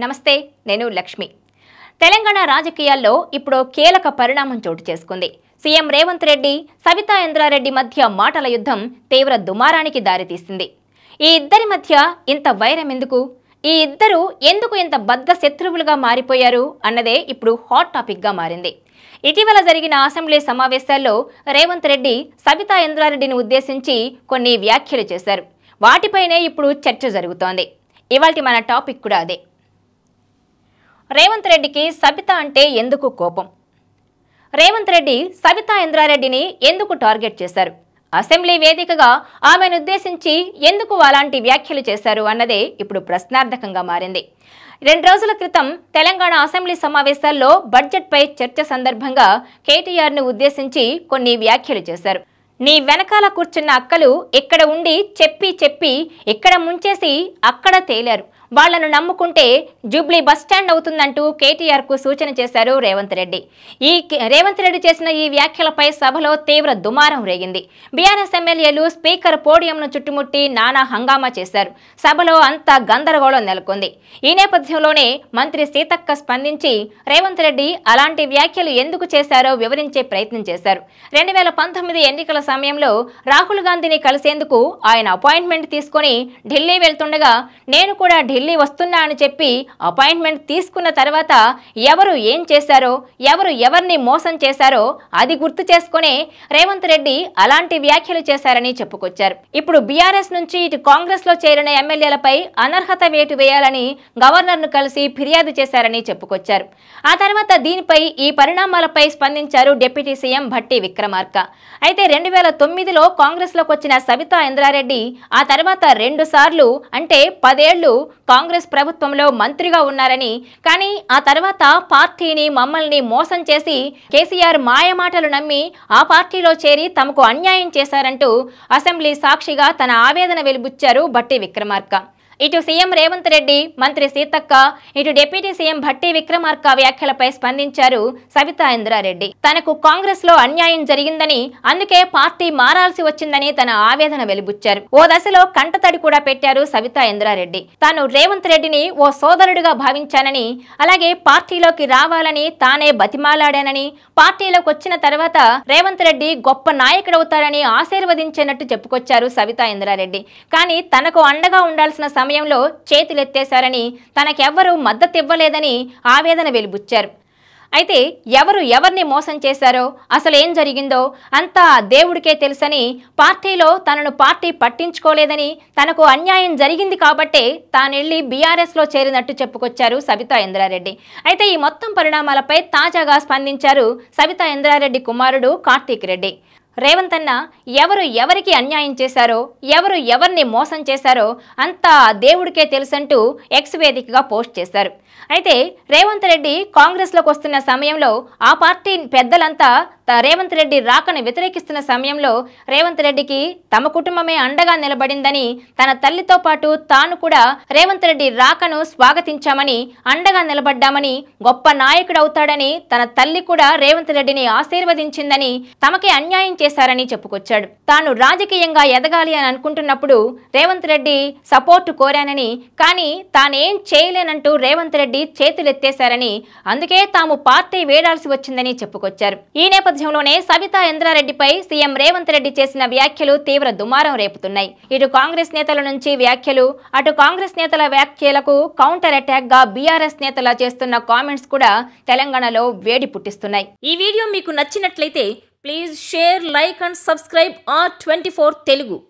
నమస్తే, నేను లక్ష్మి. తెలంగాణ రాజకీయాల్లో ఇప్పుడు కీలక పరిణామం చోటు చేసుకుంది. సీఎం రేవంత్ రెడ్డి, సబితా ఇంద్రారెడ్డి మధ్య మాటల యుద్ధం తీవ్ర దుమారానికి దారితీసింది. ఈ ఇద్దరి మధ్య ఇంత వైరం ఎందుకు? ఈ ఇద్దరు ఎందుకు ఇంత బద్ధ శత్రువులుగా మారిపోయారు అన్నదే ఇప్పుడు హాట్ టాపిక్గా మారింది. ఇటీవల జరిగిన అసెంబ్లీ సమావేశాల్లో రేవంత్ రెడ్డి సబితా ఇంద్రారెడ్డిని ఉద్దేశించి కొన్ని వ్యాఖ్యలు చేశారు. వాటిపైనే ఇప్పుడు చర్చ జరుగుతోంది. ఇవాల్టి మన టాపిక్ కూడా అదే. రేవంత్ రెడ్డికి సబితా అంటే ఎందుకు కోపం? రేవంత్ రెడ్డి సబితా ఇంద్రారెడ్డిని ఎందుకు టార్గెట్ చేశారు? అసెంబ్లీ వేదికగా ఆమెను ఉద్దేశించి ఎందుకు అలాంటి వ్యాఖ్యలు చేశారు అన్నదే ఇప్పుడు ప్రశ్నార్థకంగా మారింది. 2 రోజుల క్రితం తెలంగాణ అసెంబ్లీ సమావేశాల్లో బడ్జెట్పై చర్చ సందర్భంగా కేటీఆర్ను ఉద్దేశించి కొన్ని వ్యాఖ్యలు చేశారు. నీ వెనకాల కూర్చున్న అక్కలు ఇక్కడ ఉండి చెప్పి ఇక్కడ ముంచేసి అక్కడ తేలారు. వాళ్లను నమ్ముకుంటే జూబ్లీ బస్టాండ్ అవుతుందంటూ కేటీఆర్కు సూచన చేశారు రేవంత్ రెడ్డి. రేవంత్ రెడ్డి చేసిన ఈ వ్యాఖ్యలపై సభలో తీవ్ర దుమారం రేగింది. బీఆర్ఎస్ ఎమ్మెల్యేలు స్పీకర్ పోడియంను చుట్టుముట్టి నానా హంగామా చేశారు. సభలో అంతా గందరగోళం నెలకొంది. ఈ నేపథ్యంలోనే మంత్రి సీతక్క స్పందించి రేవంత్ రెడ్డి అలాంటి వ్యాఖ్యలు ఎందుకు చేశారో వివరించే ప్రయత్నం చేశారు. 2019 ఎన్నికల సమయంలో రాహుల్ గాంధీని కలిసేందుకు ఆయన అపాయింట్మెంట్ తీసుకుని ఢిల్లీ వెళ్తుండగా నేను కూడా ఢిల్లీ వస్తున్నా అని చెప్పి అపాయింట్మెంట్ తీసుకున్న తర్వాత ఎవరు ఏం చేశారో, ఎవరు ఎవరిని మోసం చేశారో అది గుర్తు చేసుకునే రేవంత్ రెడ్డి అలాంటి వ్యాఖ్యలు చేశారని చెప్పుకొచ్చారు. ఇప్పుడు బీఆర్ఎస్ నుంచి ఇటు కాంగ్రెస్ లో చేరిన ఎమ్మెల్యేలపై అనర్హత వేటు వేయాలని గవర్నర్ను కలిసి ఫిర్యాదు చేశారని చెప్పుకొచ్చారు. ఆ తర్వాత దీనిపై ఈ పరిణామాలపై స్పందించారు డిప్యూటీ సీఎం భట్టి విక్రమార్క. అయితే 2009లో కాంగ్రెస్ లోకి వచ్చిన సబితా ఇంద్రారెడ్డి ఆ తర్వాత 2 సార్లు అంటే 10 ఏళ్లు కాంగ్రెస్ ప్రభుత్వంలో మంత్రిగా ఉన్నారని, కానీ ఆ తర్వాత పార్టీని మమ్మల్ని మోసం చేసి కేసీఆర్ మాయమాటలు నమ్మి ఆ పార్టీలో చేరి తమకు అన్యాయం చేశారంటూ అసెంబ్లీ సాక్షిగా తన ఆవేదన వెలిబుచ్చారు భట్టి విక్రమార్క. ఇటు సీఎం రేవంత్ రెడ్డి, మంత్రి సీతక్క, ఇటు డిప్యూటీ సీఎం భట్టి విక్రమార్క వ్యాఖ్యలపై స్పందించారు సబితా ఇంద్రారెడ్డి. తనకు కాంగ్రెస్ లో అన్యాయం జరిగిందని, అందుకే పార్టీ మారాల్సి వచ్చిందని తన ఆవేదన వెలిబుచ్చారు. ఓ దశలో కంటతడి కూడా పెట్టారు సబితా ఇంద్రారెడ్డి. తాను రేవంత్ రెడ్డిని ఓ సోదరుడిగా భావించానని, అలాగే పార్టీలోకి రావాలని తానే బతిమాలాడానని, పార్టీలోకి వచ్చిన తర్వాత రేవంత్ రెడ్డి గొప్ప నాయకుడవుతారని ఆశీర్వదించినట్టు చెప్పుకొచ్చారు సబితా ఇంద్రారెడ్డి. కానీ తనకు అండగా ఉండాల్సిన సమయంలో చేతులెత్తేశారని, తనకెవ్వరూ మద్దతు ఇవ్వలేదని ఆవేదన వెలిబుచ్చారు. అయితే ఎవరు ఎవరిని మోసం చేశారో, అసలు ఏం జరిగిందో అంతా దేవుడికే తెలుసని, పార్టీలో తనను పార్టీ పట్టించుకోలేదని, తనకు అన్యాయం జరిగింది కాబట్టే తానెళ్లి బీఆర్ఎస్ లో చేరినట్టు చెప్పుకొచ్చారు సబితా ఇంద్రారెడ్డి. అయితే ఈ మొత్తం పరిణామాలపై తాజాగా స్పందించారు సబితా ఇంద్రారెడ్డి కుమారుడు కార్తీక్ రెడ్డి. రేవంత్ అన్న ఎవరు ఎవరికి అన్యాయం చేశారో, ఎవరు ఎవరిని మోసం చేశారో అంతా దేవుడికే తెలుసంటూ ఎక్స్ వేదికగా పోస్ట్ చేశారు. అయితే రేవంత్ రెడ్డి కాంగ్రెస్లోకి వస్తున్న సమయంలో ఆ పార్టీ పెద్దలంతా రేవంత్ రెడ్డి రాకను వ్యతిరేకిస్తున్న సమయంలో రేవంత్ రెడ్డికి తమ కుటుంబమే అండగా నిలబడిందని, తన తల్లితో పాటు తాను కూడా రేవంత్ రెడ్డి రాకను స్వాగతించామని, అండగా నిలబడ్డామని, గొప్ప నాయకుడు అవుతాడని తన తల్లి కూడా రేవంత్ రెడ్డిని ఆశీర్వదించిందని, తమకే అన్యాయం చేశారని చెప్పుకొచ్చాడు. తాను రాజకీయంగా ఎదగాలి అని అనుకుంటున్నప్పుడు రేవంత్ రెడ్డి సపోర్టు కోరానని, కానీ తానేం చేయలేనంటూ రేవంత్ రెడ్డి చేతులెత్తేశారని, అందుకే తాము పార్టీ వేడాల్సి వచ్చిందని చెప్పుకొచ్చారు. ఈ నేపథ్యంలోనే సబితా ఇంద్రారెడ్డిపై సీఎం రేవంత్ రెడ్డి చేసిన వ్యాఖ్యలు తీవ్ర దుమారం రేపుతున్నాయి. ఇటు కాంగ్రెస్ నేతల నుంచి వ్యాఖ్యలు, అటు కాంగ్రెస్ నేతల వ్యాఖ్యలకు కౌంటర్ అటాక్ గా బీఆర్ఎస్ నేతల చేస్తున్న కామెంట్స్ కూడా తెలంగాణలో వేడి పుట్టిస్తున్నాయి. ఈ వీడియో మీకు నచ్చినట్లయితే please share, like and subscribe R24 Telugu.